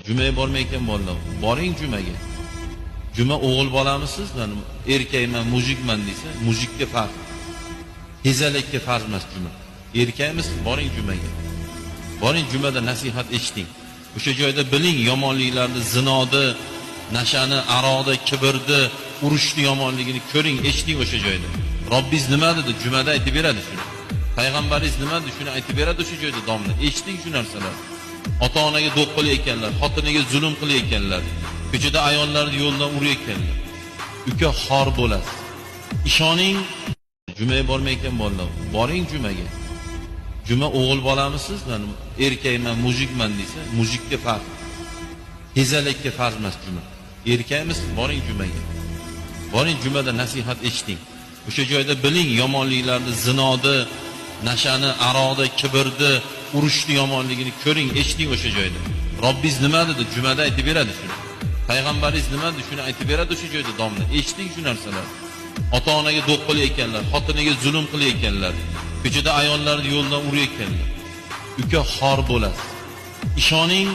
Jumaga bormayotgan bolalar, boring jumaga. Juma o'g'il bolamisiz? Men erkakman, mujikman desa, mujikka farq. Tezalakka farq emas juma. Erkakmisiz? Boring jumaga. Boring jumada nasihat eshiting. O'sha joyda biling yomonliklarni, zinoni, nashani, aroqni, kibrni, urushni yomonligini ko'ring, eshiting o'sha joyda. Robbingiz nima dedi? Jumada aytib beradi shuni. Payg'ambaringiz nima dedi? Shuni aytib beradi o'sha joyda domla. Eshiting shu narsalarni. Ota-onaga do'q qilayotganlar, xotiniga zulm qilayotganlar, ko'chada ayollarni yo'ldan urayotganlar. Uka xor bo'lasiz. Ishoning, jumaga bormayotgan bolalar, boring jumaga. Juma o'g'il bolamisiz? Men erkakman, mujikman desa, mujikka farq. Tezalakka farq emas juma. Erkakmisiz? Boring jumaga. Boring jumada nasihat eshiting. O'sha joyda biling yomonliklarni, zinoni, nashani, aroqni, kibrni, urushni yomonligini ko'ring, eshiting o'sha joyda. Robbingiz nima dedi? Jumada aytib beradi shuni. Payg'ambaringiz nima dedi? Shuni aytib beradi o'sha joyda domla. Eshiting shu narsalarni. Ota-onaga do'q qilayotganlar, xotiniga zulm qilayotganlar, ko'chada ayollarni yo'ldan urayotganlar. Uka xor bo'lasiz. Ishoning,